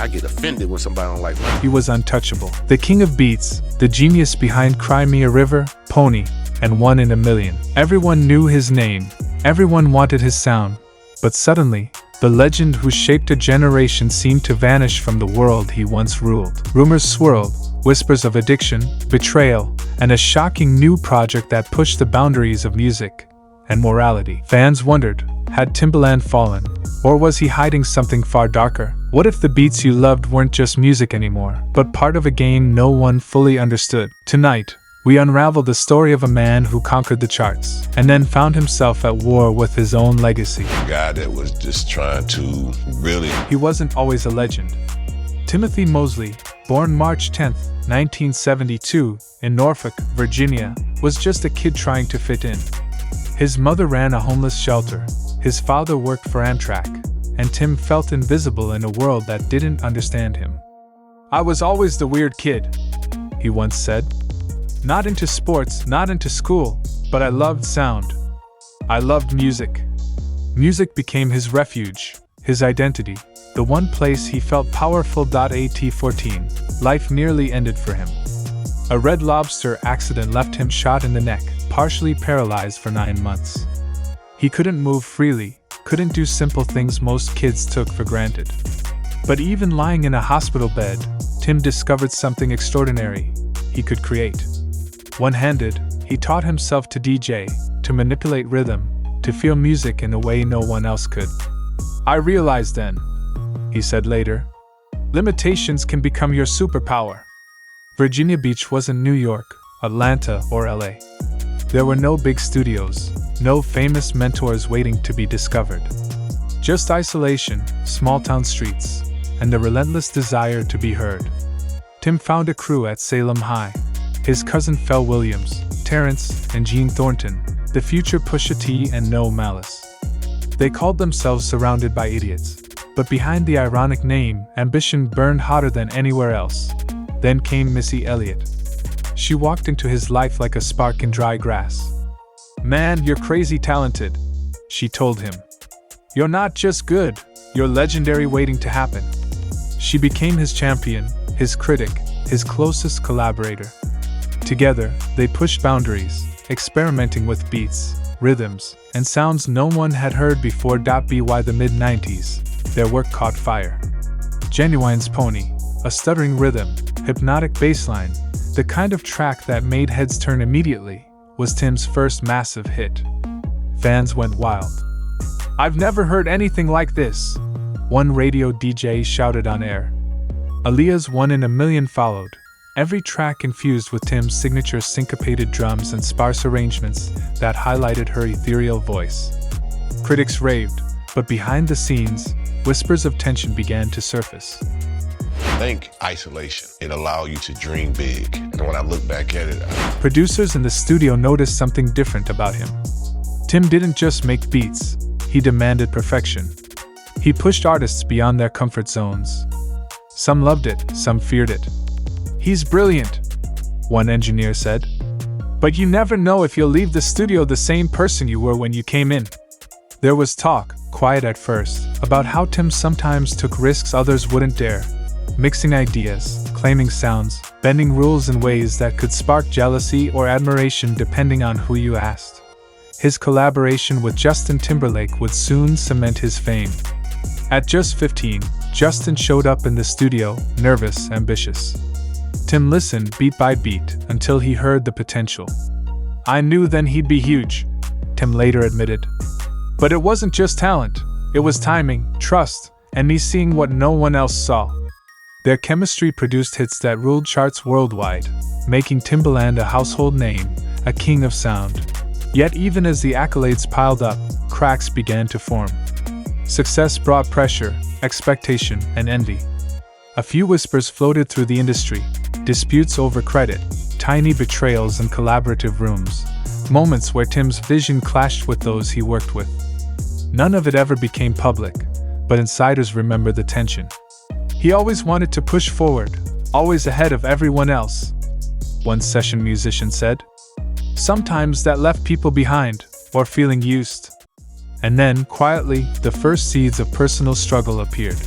I get offended when somebody don't like me. He was untouchable. The king of beats, the genius behind Cry Me a River, Pony, and 1 in a Million. Everyone knew his name. Everyone wanted his sound. But suddenly, the legend who shaped a generation seemed to vanish from the world he once ruled. Rumors swirled, whispers of addiction, betrayal, and a shocking new project that pushed the boundaries of music and morality. Fans wondered, had Timbaland fallen? Or was he hiding something far darker? What if the beats you loved weren't just music anymore, but part of a game no one fully understood? Tonight, we unravel the story of a man who conquered the charts, and then found himself at war with his own legacy. A guy that was just trying to really... He wasn't always a legend. Timothy Mosley, born March 10, 1972, in Norfolk, Virginia, was just a kid trying to fit in. His mother ran a homeless shelter, his father worked for Amtrak, and Tim felt invisible in a world that didn't understand him. "I was always the weird kid," he once said. "Not into sports, not into school, but I loved sound. I loved music." Music became his refuge, his identity, the one place he felt powerful. At 14, life nearly ended for him. A Red Lobster accident left him shot in the neck, partially paralyzed for 9 months. He couldn't move freely, couldn't do simple things most kids took for granted. But even lying in a hospital bed, Tim discovered something extraordinary. He could create. One-handed, he taught himself to DJ, to manipulate rhythm, to feel music in a way no one else could. "I realized then," he said later, "limitations can become your superpower." Virginia Beach wasn't New York, Atlanta, or LA. There were no big studios, no famous mentors waiting to be discovered. Just isolation, small-town streets, and the relentless desire to be heard. Tim found a crew at Salem High. His cousin Pharrell Williams, Terrence, and Gene Thornton, the future Pusha T and No Malice. They called themselves Surrounded by Idiots. But behind the ironic name, ambition burned hotter than anywhere else. Then came Missy Elliott. She walked into his life like a spark in dry grass. "Man, you're crazy talented," she told him. "You're not just good, you're legendary waiting to happen." She became his champion, his critic, his closest collaborator. Together, they pushed boundaries, experimenting with beats, rhythms, and sounds no one had heard before. By the mid-90s, their work caught fire. Genuine's Pony, a stuttering rhythm, hypnotic bassline, the kind of track that made heads turn immediately, was Tim's first massive hit. Fans went wild. "I've never heard anything like this," one radio DJ shouted on air. Aaliyah's 1 in a Million followed, every track infused with Tim's signature syncopated drums and sparse arrangements that highlighted her ethereal voice. Critics raved, but behind the scenes, whispers of tension began to surface. Think isolation. It allowed you to dream big. And when I look back at it, Producers in the studio noticed something different about him. Tim didn't just make beats, he demanded perfection. He pushed artists beyond their comfort zones. Some loved it, some feared it. "He's brilliant," one engineer said. "But you never know if you'll leave the studio the same person you were when you came in." There was talk, quiet at first, about how Tim sometimes took risks others wouldn't dare. Mixing ideas, claiming sounds, bending rules in ways that could spark jealousy or admiration depending on who you asked. His collaboration with Justin Timberlake would soon cement his fame. At just 15, Justin showed up in the studio, nervous, ambitious. Tim listened beat by beat until he heard the potential. "I knew then he'd be huge," Tim later admitted. "But it wasn't just talent, it was timing, trust, and me seeing what no one else saw." Their chemistry produced hits that ruled charts worldwide, making Timbaland a household name, a king of sound. Yet even as the accolades piled up, cracks began to form. Success brought pressure, expectation, and envy. A few whispers floated through the industry, disputes over credit, tiny betrayals in collaborative rooms, moments where Tim's vision clashed with those he worked with. None of it ever became public, but insiders remember the tension. "He always wanted to push forward, always ahead of everyone else," one session musician said. "Sometimes that left people behind, or feeling used." And then, quietly, the first seeds of personal struggle appeared.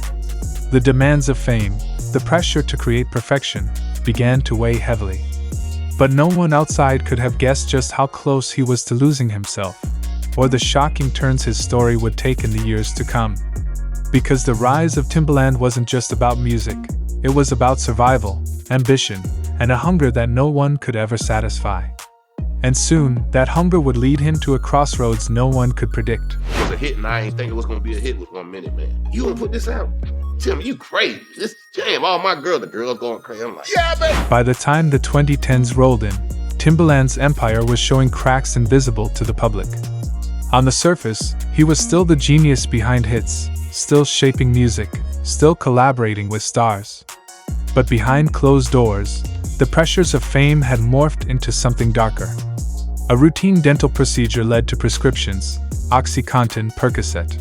The demands of fame, the pressure to create perfection, began to weigh heavily. But no one outside could have guessed just how close he was to losing himself, or the shocking turns his story would take in the years to come. Because the rise of Timbaland wasn't just about music, it was about survival, ambition, and a hunger that no one could ever satisfy. And soon, that hunger would lead him to a crossroads no one could predict. It was a hit, and I ain't think it was gonna be a hit with 1 minute, man. You wanna put this out? Tim, you crazy. This jam, all my girls, the girls going crazy. I'm like, yeah, baby. By the time the 2010s rolled in, Timbaland's empire was showing cracks invisible to the public. On the surface, he was still the genius behind hits, still shaping music, still collaborating with stars. But behind closed doors, the pressures of fame had morphed into something darker. A routine dental procedure led to prescriptions, OxyContin, Percocet.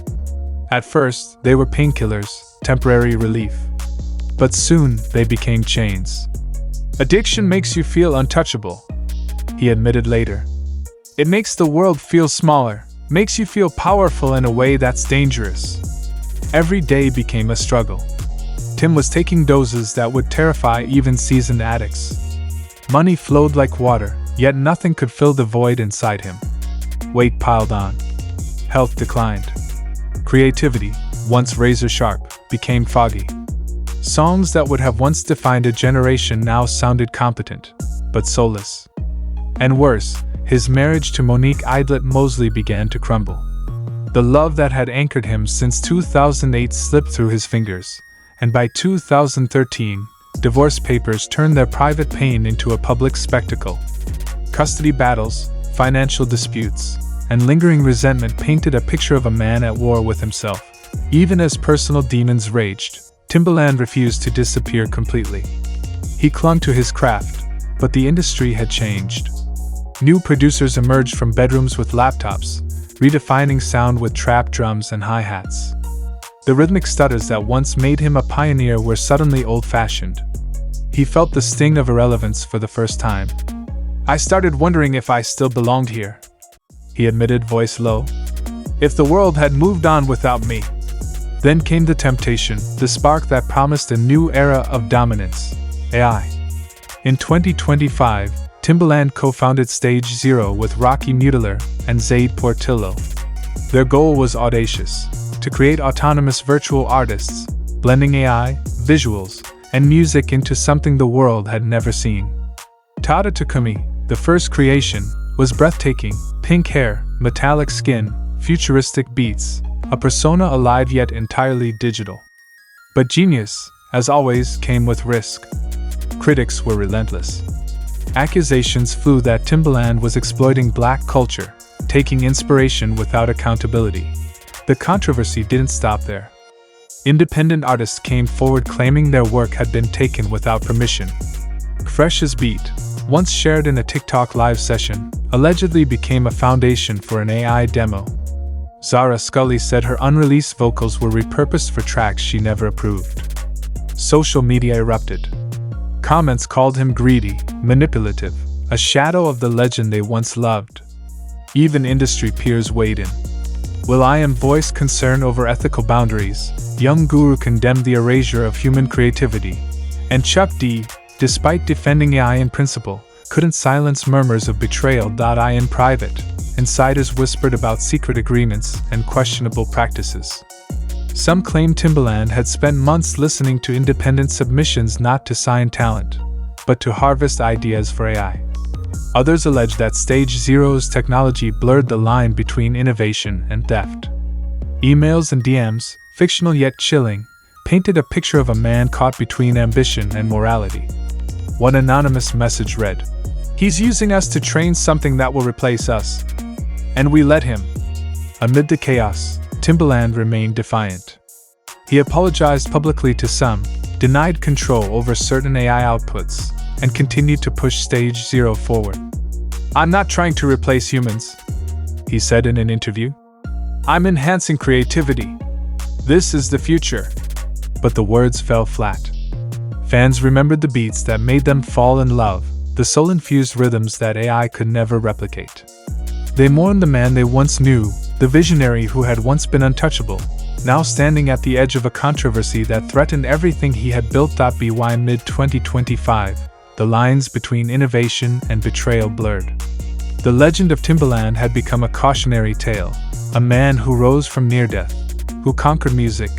At first, they were painkillers, temporary relief. But soon, they became chains. Addiction makes you feel untouchable, he admitted later. It makes the world feel smaller, makes you feel powerful in a way that's dangerous. Every day became a struggle. Tim was taking doses that would terrify even seasoned addicts. Money flowed like water, yet nothing could fill the void inside him. Weight piled on. Health declined. Creativity, once razor-sharp, became foggy. Songs that would have once defined a generation now sounded competent, but soulless. And worse, his marriage to Monique Idlet Mosley began to crumble. The love that had anchored him since 2008 slipped through his fingers, and by 2013, divorce papers turned their private pain into a public spectacle. Custody battles, financial disputes, and lingering resentment painted a picture of a man at war with himself. Even as personal demons raged, Timbaland refused to disappear completely. He clung to his craft, but the industry had changed. New producers emerged from bedrooms with laptops, redefining sound with trap drums and hi-hats. The rhythmic stutters that once made him a pioneer were suddenly old-fashioned. He felt the sting of irrelevance for the first time. "I started wondering if I still belonged here," he admitted, voice low. "If the world had moved on without me." Then came the temptation, the spark that promised a new era of dominance: AI. In 2025, Timbaland co-founded Stage Zero with Rocky Mutler and Zayd Portillo. Their goal was audacious: to create autonomous virtual artists, blending AI, visuals, and music into something the world had never seen. Tada Takumi, the first creation, was breathtaking: pink hair, metallic skin, futuristic beats, a persona alive yet entirely digital. But genius, as always, came with risk. Critics were relentless. Accusations flew that Timbaland was exploiting black culture, taking inspiration without accountability. The controversy didn't stop there. Independent artists came forward claiming their work had been taken without permission. Fresh's beat, once shared in a TikTok live session, allegedly became a foundation for an AI demo. Zara Scully said her unreleased vocals were repurposed for tracks she never approved. Social media erupted. Comments called him greedy, manipulative, a shadow of the legend they once loved. Even industry peers weighed in. will.i.am voiced concern over ethical boundaries, Young Guru condemned the erasure of human creativity, and Chuck D, despite defending AI in principle, couldn't silence murmurs of betrayal.I in private. Insiders whispered about secret agreements and questionable practices. Some claimed Timbaland had spent months listening to independent submissions not to sign talent, but to harvest ideas for AI. Others alleged that Stage Zero's technology blurred the line between innovation and theft. Emails and DMs, fictional yet chilling, painted a picture of a man caught between ambition and morality. One anonymous message read, "He's using us to train something that will replace us. And we let him." Amid the chaos, Timbaland remained defiant. He apologized publicly to some, denied control over certain AI outputs, and continued to push Stage Zero forward. "I'm not trying to replace humans," he said in an interview. "I'm enhancing creativity. This is the future." But the words fell flat. Fans remembered the beats that made them fall in love, the soul-infused rhythms that AI could never replicate. They mourned the man they once knew, the visionary who had once been untouchable, now standing at the edge of a controversy that threatened everything he had built. By mid-2025, the lines between innovation and betrayal blurred. The legend of Timbaland had become a cautionary tale, a man who rose from near death, who conquered music,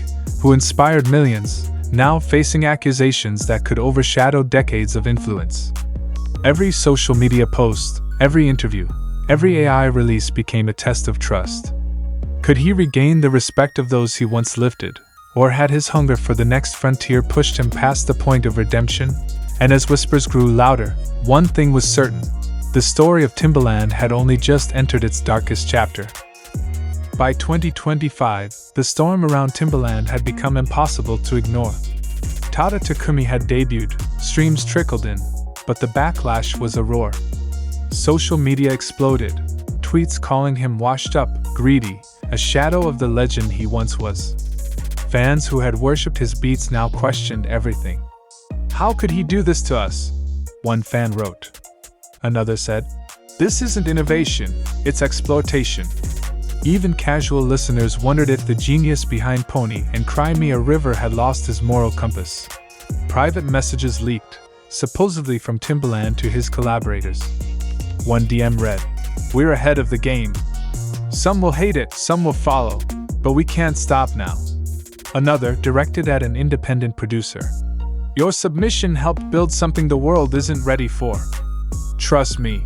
who inspired millions, now facing accusations that could overshadow decades of influence. Every social media post, every interview, every AI release became a test of trust. Could he regain the respect of those he once lifted, or had his hunger for the next frontier pushed him past the point of redemption? And as whispers grew louder, one thing was certain: the story of Timbaland had only just entered its darkest chapter. By 2025, the storm around Timbaland had become impossible to ignore. Tata Takumi had debuted, streams trickled in, but the backlash was a roar. Social media exploded, tweets calling him washed up, greedy, a shadow of the legend he once was. Fans who had worshipped his beats now questioned everything. "How could he do this to us?" one fan wrote. Another said, "This isn't innovation, it's exploitation." Even casual listeners wondered if the genius behind Pony and Cry Me a River had lost his moral compass. Private messages leaked, supposedly from Timbaland to his collaborators. One DM read, "We're ahead of the game. Some will hate it, some will follow, but we can't stop now." Another, directed at an independent producer, "Your submission helped build something the world isn't ready for. Trust me."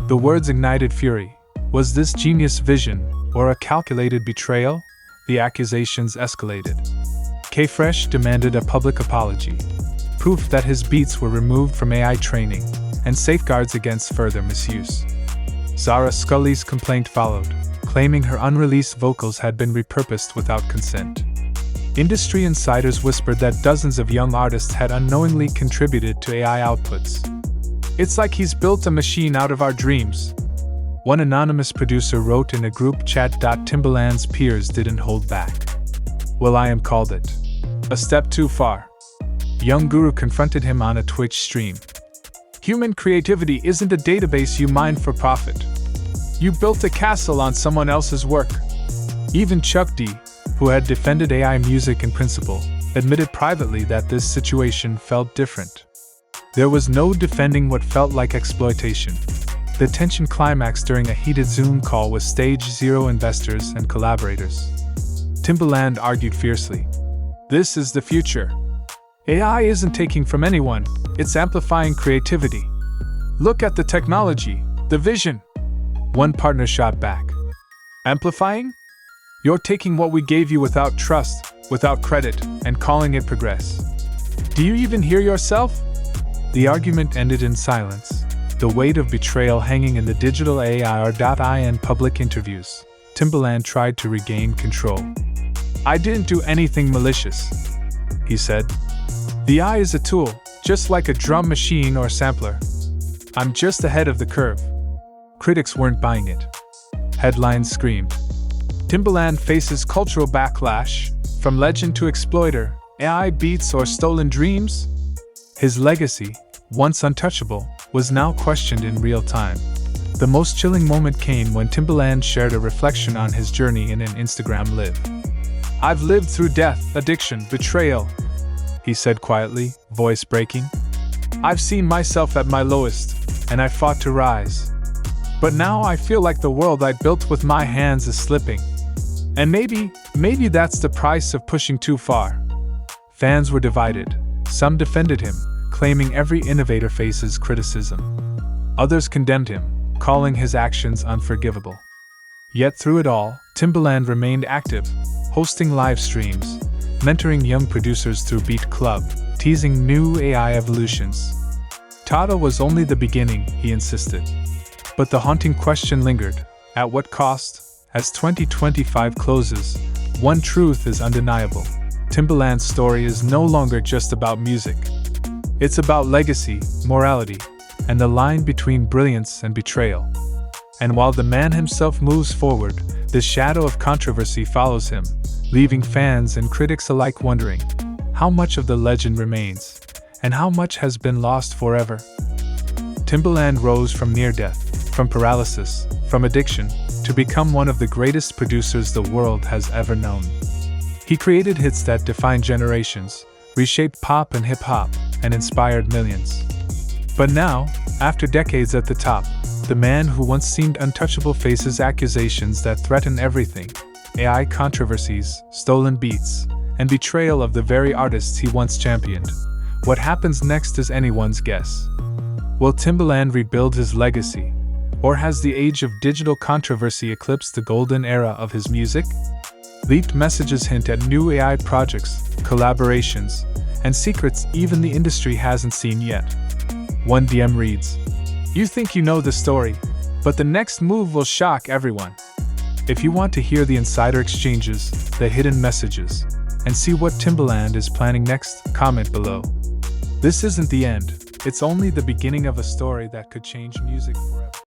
The words ignited fury. Was this genius vision, or a calculated betrayal? The accusations escalated. K-Fresh demanded a public apology, proof that his beats were removed from AI training, and safeguards against further misuse. Zara Scully's complaint followed, claiming her unreleased vocals had been repurposed without consent. Industry insiders whispered that dozens of young artists had unknowingly contributed to AI outputs. "It's like he's built a machine out of our dreams," one anonymous producer wrote in a group chat. Timbaland's peers didn't hold back. "Well, I am called it. A step too far." Young Guru confronted him on a Twitch stream. "Human creativity isn't a database you mine for profit. You built a castle on someone else's work." Even Chuck D, who had defended AI music in principle, admitted privately that this situation felt different. There was no defending what felt like exploitation. The tension climaxed during a heated Zoom call with Stage Zero investors and collaborators. Timbaland argued fiercely, "This is the future. AI isn't taking from anyone, it's amplifying creativity. Look at the technology, the vision." One partner shot back, "Amplifying? You're taking what we gave you without trust, without credit, and calling it progress. Do you even hear yourself?" The argument ended in silence, the weight of betrayal hanging in the digital AI. In public interviews, Timbaland tried to regain control. "I didn't do anything malicious," he said. "The AI is a tool, just like a drum machine or sampler. I'm just ahead of the curve." Critics weren't buying it. Headlines screamed, "Timbaland faces cultural backlash, from legend to exploiter, AI beats or stolen dreams?" His legacy, once untouchable, was now questioned in real time. The most chilling moment came when Timbaland shared a reflection on his journey in an Instagram Live. "I've lived through death, addiction, betrayal," he said quietly, voice breaking. "I've seen myself at my lowest, and I fought to rise. But now I feel like the world I built with my hands is slipping. And maybe that's the price of pushing too far." Fans were divided. Some defended him, claiming every innovator faces criticism. Others condemned him, calling his actions unforgivable. Yet through it all, Timbaland remained active, hosting live streams, mentoring young producers through Beat Club, teasing new AI evolutions. Tata was only the beginning, he insisted. But the haunting question lingered: at what cost? As 2025 closes, one truth is undeniable. Timbaland's story is no longer just about music. It's about legacy, morality, and the line between brilliance and betrayal. And while the man himself moves forward, the shadow of controversy follows him, leaving fans and critics alike wondering how much of the legend remains, and how much has been lost forever. Timbaland rose from near death, from paralysis, from addiction, to become one of the greatest producers the world has ever known. He created hits that defined generations, reshaped pop and hip-hop, and inspired millions. But now, after decades at the top, the man who once seemed untouchable faces accusations that threaten everything: AI controversies, stolen beats, and betrayal of the very artists he once championed. What happens next is anyone's guess. Will Timbaland rebuild his legacy? Or has the age of digital controversy eclipsed the golden era of his music? Leaked messages hint at new AI projects, collaborations, and secrets even the industry hasn't seen yet. One DM reads, "You think you know the story, but the next move will shock everyone." If you want to hear the insider exchanges, the hidden messages, and see what Timbaland is planning next, comment below. This isn't the end, it's only the beginning of a story that could change music forever.